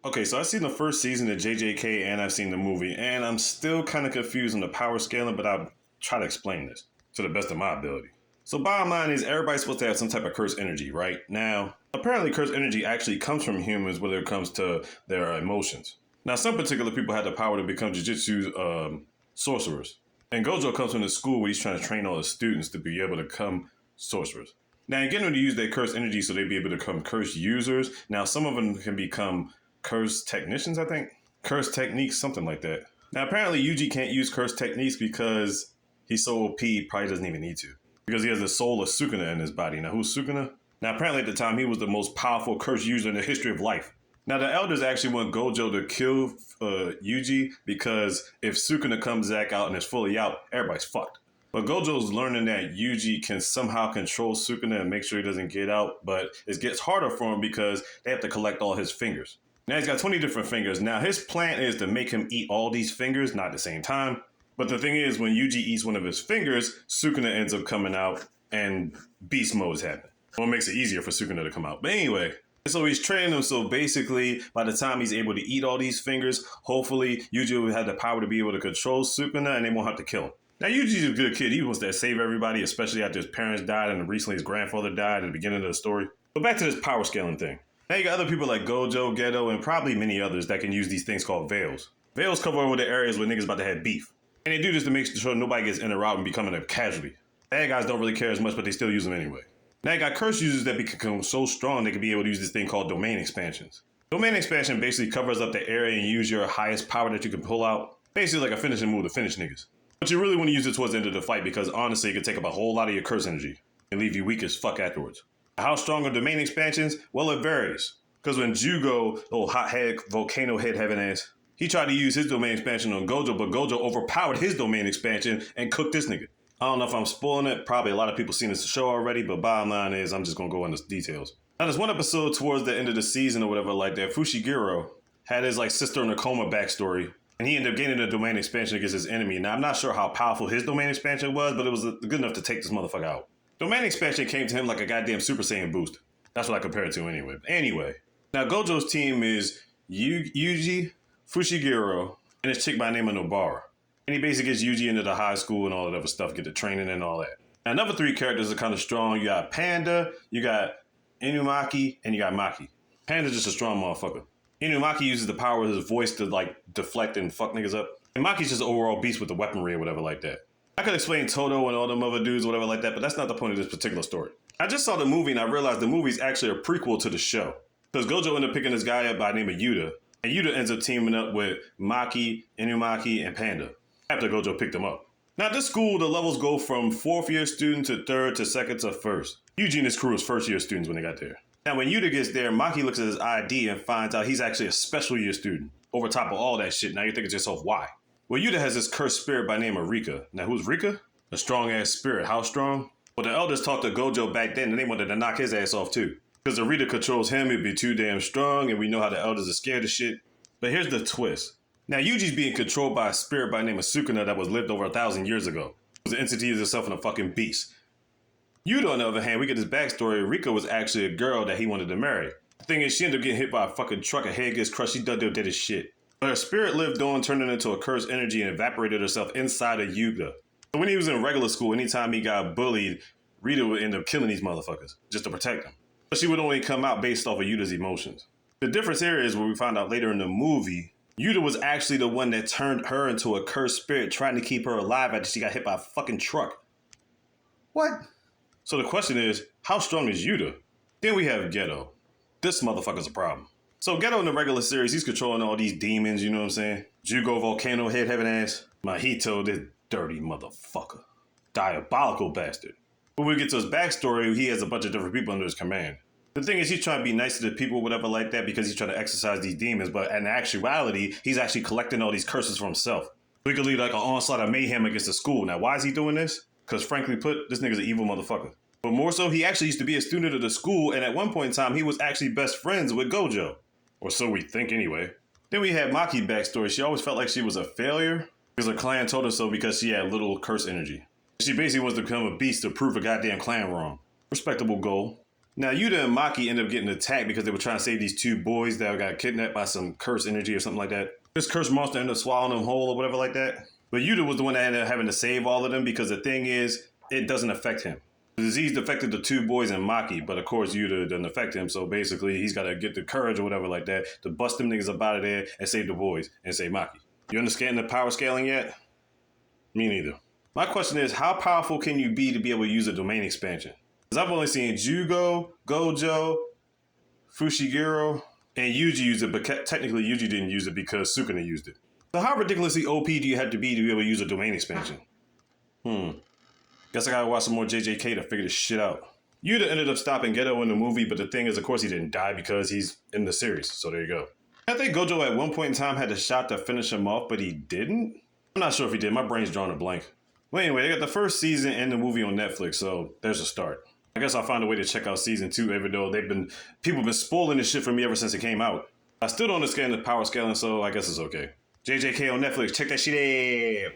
Okay, so I've seen the first season of JJK and I've seen the movie, and I'm still kind of confused on the power scaling, but I'll try to explain this to the best of my ability. So bottom line is everybody's supposed to have some type of cursed energy, right? Now, apparently cursed energy actually comes from humans when it comes to their emotions. Now, some particular people have the power to become Jujutsu sorcerers. And Gojo comes from the school where he's trying to train all his students to be able to become sorcerers. Now, you get them to use their cursed energy so they be able to become cursed users. Now, some of them can become cursed technicians, I think. Cursed techniques, something like that. Now, apparently, Yuji can't use cursed techniques because he's so OP, he probably doesn't even need to. Because he has the soul of Sukuna in his body. Now, who's Sukuna? Now, apparently at the time, he was the most powerful cursed user in the history of life. Now, the elders actually want Gojo to kill Yuji because if Sukuna comes back out and is fully out, everybody's fucked. But Gojo's learning that Yuji can somehow control Sukuna and make sure he doesn't get out, but it gets harder for him because they have to collect all his fingers. Now, he's got 20 different fingers. Now, his plan is to make him eat all these fingers, not at the same time. But the thing is, when Yuji eats one of his fingers, Sukuna ends up coming out and beast modes happen. Well, it makes it easier for Sukuna to come out. But anyway, so he's training him, so basically, by the time he's able to eat all these fingers, hopefully, Yuji will have the power to be able to control Sukuna and they won't have to kill him. Now, Yuji's a good kid. He wants to save everybody, especially after his parents died and recently his grandfather died at the beginning of the story. But back to this power scaling thing. Now, you got other people like Gojo, Geto, and probably many others that can use these things called veils. Veils cover over the areas where niggas about to have beef. And they do this to make sure nobody gets in or out and becoming a casualty. Bad guys don't really care as much, but they still use them anyway. Now you got curse users that become so strong they can be able to use this thing called domain expansions. Domain expansion basically covers up the area and use your highest power that you can pull out. Basically like a finishing move to finish niggas. But you really want to use it towards the end of the fight because honestly it can take up a whole lot of your curse energy and leave you weak as fuck afterwards. How strong are domain expansions? Well, it varies. Because when Jugo, little hothead, volcano head having ass, he tried to use his domain expansion on Gojo, but Gojo overpowered his domain expansion and cooked this nigga. I don't know if I'm spoiling it. Probably a lot of people seen this show already, but bottom line is I'm just going to go into details. Now, there's one episode towards the end of the season or whatever like that. Fushiguro had his sister in a coma backstory, and he ended up gaining a domain expansion against his enemy. Now, I'm not sure how powerful his domain expansion was, but it was good enough to take this motherfucker out. Domain expansion came to him like a goddamn Super Saiyan boost. That's what I compare it to anyway. Now, Gojo's team is Yuji, Fushiguro, and his chick by the name of Nobara. And he basically gets Yuji into the high school and all that other stuff, get the training and all that. Now, another three characters are kind of strong. You got Panda, you got Inumaki, and you got Maki. Panda's just a strong motherfucker. Inumaki uses the power of his voice to deflect and fuck niggas up. And Maki's just an overall beast with the weaponry or whatever like that. I could explain Toto and all them other dudes or whatever like that, but that's not the point of this particular story. I just saw the movie and I realized the movie is actually a prequel to the show. Because Gojo ended up picking this guy up by the name of Yuta. And Yuta ends up teaming up with Maki, Inumaki, and Panda after Gojo picked him up. Now, at this school, the levels go from 4th year student to 3rd to 2nd to 1st. Yuji and his crew was 1st year students when they got there. Now, when Yuta gets there, Maki looks at his ID and finds out he's actually a special year student. Over top of all that shit, now you're thinking to yourself, why? Well, Yuta has this cursed spirit by the name of Rika. Now, who's Rika? A strong-ass spirit. How strong? Well, the elders talked to Gojo back then and they wanted to knock his ass off too. Because if Rita controls him, it'd be too damn strong, and we know how the elders are scared of shit. But here's the twist. Now, Yuji's being controlled by a spirit by the name of Sukuna that was lived over 1,000 years ago. It was an entity of itself and a fucking beast. Yuta, on the other hand, we get this backstory. Rika was actually a girl that he wanted to marry. The thing is, she ended up getting hit by a fucking truck, her head gets crushed, she did his shit. But her spirit lived on, turning into a cursed energy and evaporated herself inside of Yuta. So when he was in regular school, anytime he got bullied, Rita would end up killing these motherfuckers just to protect him. But she would only come out based off of Yuta's emotions. The difference here is where we find out later in the movie, Yuta was actually the one that turned her into a cursed spirit trying to keep her alive after she got hit by a fucking truck. What? So the question is, how strong is Yuta? Then we have Geto. This motherfucker's a problem. So Geto in the regular series, he's controlling all these demons, you know what I'm saying? Jugo, volcano head having ass. Mahito, this dirty motherfucker. Diabolical bastard. When we get to his backstory, he has a bunch of different people under his command. The thing is, he's trying to be nice to the people, whatever like that, because he's trying to exorcise these demons, but in actuality, he's actually collecting all these curses for himself. We could lead like an onslaught of mayhem against the school. Now, why is he doing this? Because frankly put, this nigga's an evil motherfucker. But more so, he actually used to be a student of the school, and at one point in time, he was actually best friends with Gojo. Or so we think anyway. Then we had Maki backstory. She always felt like she was a failure, because her clan told her so because she had little curse energy. She basically wants to become a beast to prove a goddamn clan wrong. Respectable goal. Now, Yuta and Maki end up getting attacked because they were trying to save these two boys that got kidnapped by some cursed energy or something like that. This cursed monster ended up swallowing them whole or whatever like that. But Yuta was the one that ended up having to save all of them because the thing is, it doesn't affect him. The disease affected the two boys and Maki, but of course Yuta doesn't affect him, so basically he's got to get the courage or whatever like that to bust them niggas up out of there and save the boys and save Maki. You understand the power scaling yet? Me neither. My question is, how powerful can you be to be able to use a domain expansion? Because I've only seen Jugo, Gojo, Fushiguro, and Yuji use it, but technically Yuji didn't use it because Sukuna used it. So how ridiculously OP do you have to be able to use a domain expansion? Guess I gotta watch some more JJK to figure this shit out. Yuta ended up stopping Geto in the movie, but the thing is, of course, he didn't die because he's in the series, so there you go. I think Gojo at one point in time had a shot to finish him off, but he didn't? I'm not sure if he did. My brain's drawing a blank. Well, anyway, they got the first season and the movie on Netflix, so there's a start. I guess I'll find a way to check out season 2, even though people have been spoiling this shit for me ever since it came out. I still don't understand the power scaling, so I guess it's okay. JJK on Netflix, check that shit out.